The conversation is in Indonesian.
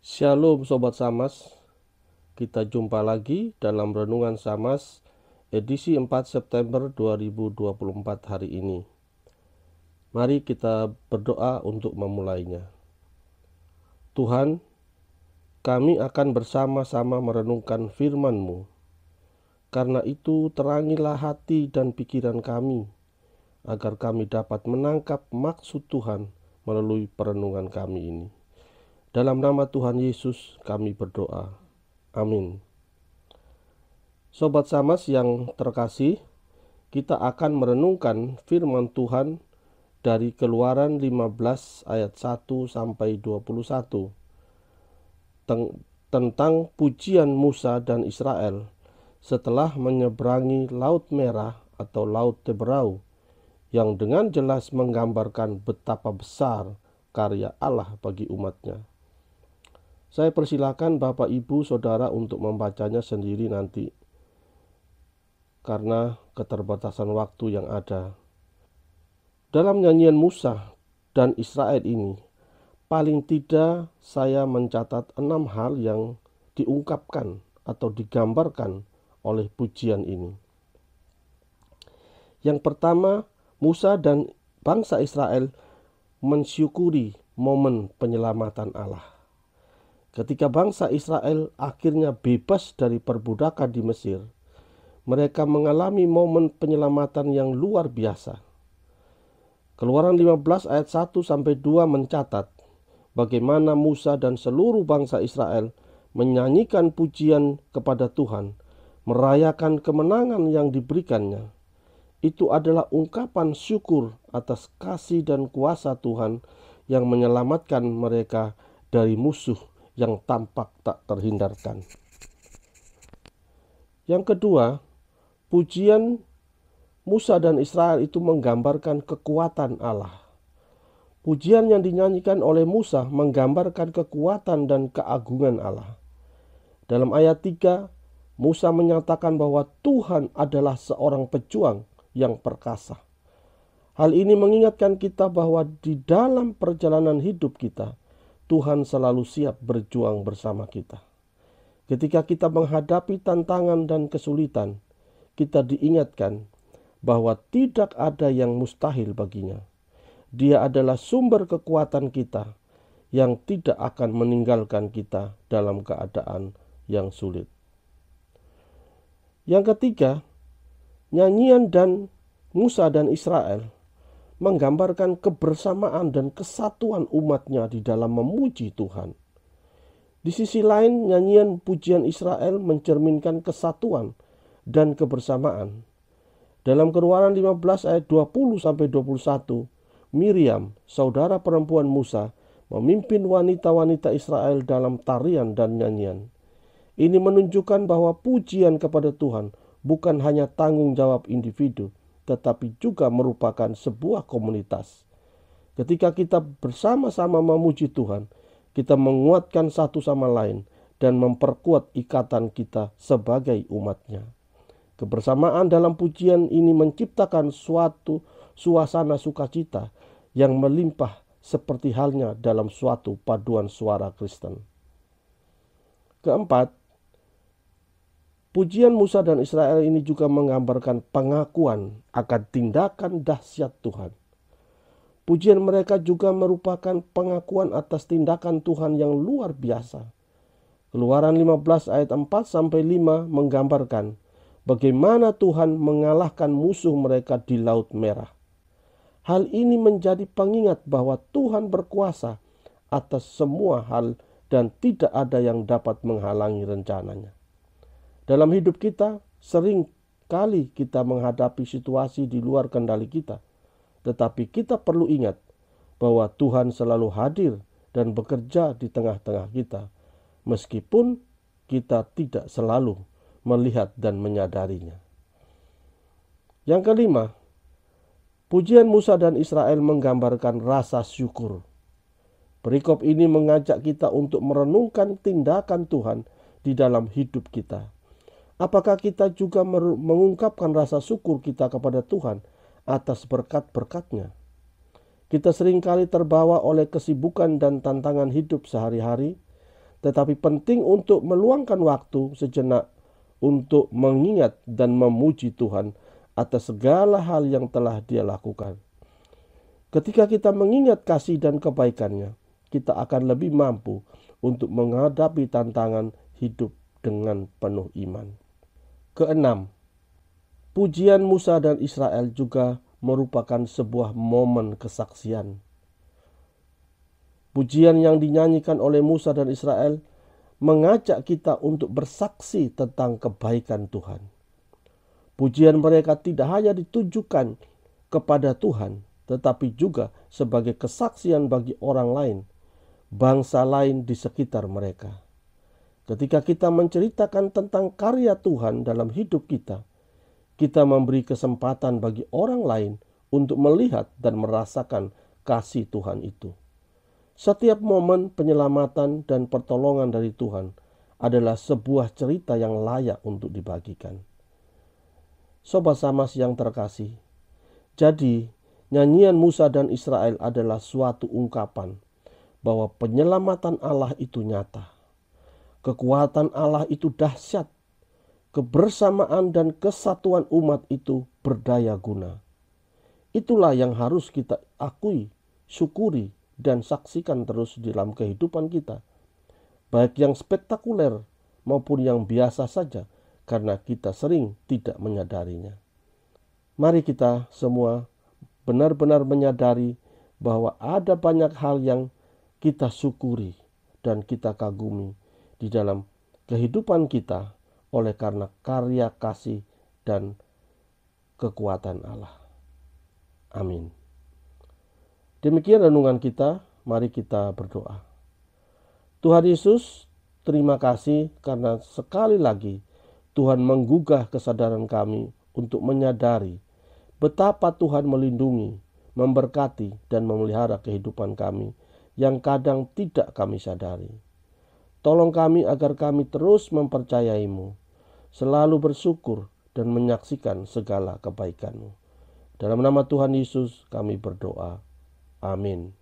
Shalom Sobat Samas, kita jumpa lagi dalam Renungan Samas edisi 4 September 2024 hari ini. Mari kita berdoa untuk memulainya. Tuhan, kami akan bersama-sama merenungkan firman-Mu. Karena itu terangilah hati dan pikiran kami, agar kami dapat menangkap maksud Tuhan melalui perenungan kami ini. Dalam nama Tuhan Yesus kami berdoa. Amin. Sobat Samas yang terkasih, kita akan merenungkan firman Tuhan dari Keluaran 15 ayat 1 sampai 21 tentang pujian Musa dan Israel setelah menyeberangi Laut Merah atau Laut Teberau, yang dengan jelas menggambarkan betapa besar karya Allah bagi umatnya. Saya persilakan Bapak Ibu Saudara untuk membacanya sendiri nanti, karena keterbatasan waktu yang ada. Dalam nyanyian Musa dan Israel ini, paling tidak saya mencatat 6 hal yang diungkapkan atau digambarkan oleh pujian ini. Yang pertama, Musa dan bangsa Israel mensyukuri momen penyelamatan Allah. Ketika bangsa Israel akhirnya bebas dari perbudakan di Mesir, mereka mengalami momen penyelamatan yang luar biasa. Keluaran 15 ayat 1 sampai 2 mencatat bagaimana Musa dan seluruh bangsa Israel menyanyikan pujian kepada Tuhan, merayakan kemenangan yang diberikannya. Itu adalah ungkapan syukur atas kasih dan kuasa Tuhan yang menyelamatkan mereka dari musuh yang tampak tak terhindarkan. Yang kedua, pujian Musa dan Israel itu menggambarkan kekuatan Allah. Pujian yang dinyanyikan oleh Musa menggambarkan kekuatan dan keagungan Allah. Dalam ayat 3, Musa menyatakan bahwa Tuhan adalah seorang pejuang yang perkasa. Hal ini mengingatkan kita bahwa di dalam perjalanan hidup kita, Tuhan selalu siap berjuang bersama kita. Ketika kita menghadapi tantangan dan kesulitan, kita diingatkan bahwa tidak ada yang mustahil baginya. Dia adalah sumber kekuatan kita yang tidak akan meninggalkan kita dalam keadaan yang sulit. Yang ketiga, nyanyian dan Musa dan Israel menggambarkan kebersamaan dan kesatuan umatnya di dalam memuji Tuhan. Di sisi lain, nyanyian pujian Israel mencerminkan kesatuan dan kebersamaan. Dalam Keluaran 15 ayat 20 sampai 21, Miriam, saudara perempuan Musa, memimpin wanita-wanita Israel dalam tarian dan nyanyian. Ini menunjukkan bahwa pujian kepada Tuhan bukan hanya tanggung jawab individu, tetapi juga merupakan sebuah komunitas. Ketika kita bersama-sama memuji Tuhan, kita menguatkan satu sama lain dan memperkuat ikatan kita sebagai umatnya. Kebersamaan dalam pujian ini menciptakan suatu suasana sukacita yang melimpah seperti halnya dalam suatu paduan suara Kristen. Keempat, pujian Musa dan Israel ini juga menggambarkan pengakuan akan tindakan dahsyat Tuhan. Pujian mereka juga merupakan pengakuan atas tindakan Tuhan yang luar biasa. Keluaran 15 ayat 4 sampai 5 menggambarkan bagaimana Tuhan mengalahkan musuh mereka di Laut Merah. Hal ini menjadi pengingat bahwa Tuhan berkuasa atas semua hal dan tidak ada yang dapat menghalangi rencananya. Dalam hidup kita, sering kali kita menghadapi situasi di luar kendali kita. Tetapi kita perlu ingat bahwa Tuhan selalu hadir dan bekerja di tengah-tengah kita, meskipun kita tidak selalu melihat dan menyadarinya. Yang kelima, pujian Musa dan Israel menggambarkan rasa syukur. Perikop ini mengajak kita untuk merenungkan tindakan Tuhan di dalam hidup kita. Apakah kita juga mengungkapkan rasa syukur kita kepada Tuhan atas berkat-berkat-Nya? Kita seringkali terbawa oleh kesibukan dan tantangan hidup sehari-hari, tetapi penting untuk meluangkan waktu sejenak untuk mengingat dan memuji Tuhan atas segala hal yang telah Dia lakukan. Ketika kita mengingat kasih dan kebaikan-Nya, kita akan lebih mampu untuk menghadapi tantangan hidup dengan penuh iman. Keenam, pujian Musa dan Israel juga merupakan sebuah momen kesaksian. Pujian yang dinyanyikan oleh Musa dan Israel mengajak kita untuk bersaksi tentang kebaikan Tuhan. Pujian mereka tidak hanya ditujukan kepada Tuhan, tetapi juga sebagai kesaksian bagi orang lain, bangsa lain di sekitar mereka. Ketika kita menceritakan tentang karya Tuhan dalam hidup kita, kita memberi kesempatan bagi orang lain untuk melihat dan merasakan kasih Tuhan itu. Setiap momen penyelamatan dan pertolongan dari Tuhan adalah sebuah cerita yang layak untuk dibagikan. Sobat Samas yang terkasih, jadi nyanyian Musa dan Israel adalah suatu ungkapan bahwa penyelamatan Allah itu nyata. Kekuatan Allah itu dahsyat. Kebersamaan dan kesatuan umat itu berdaya guna. Itulah yang harus kita akui, syukuri, dan saksikan terus dalam kehidupan kita, baik yang spektakuler maupun yang biasa saja, karena kita sering tidak menyadarinya. Mari kita semua benar-benar menyadari bahwa ada banyak hal yang kita syukuri dan kita kagumi di dalam kehidupan kita oleh karena karya kasih dan kekuatan Allah. Amin. Demikian renungan kita, mari kita berdoa. Tuhan Yesus, terima kasih karena sekali lagi Tuhan menggugah kesadaran kami untuk menyadari betapa Tuhan melindungi, memberkati, dan memelihara kehidupan kami yang kadang tidak kami sadari. Tolong kami agar kami terus mempercayai-Mu, selalu bersyukur dan menyaksikan segala kebaikan-Mu. Dalam nama Tuhan Yesus kami berdoa. Amin.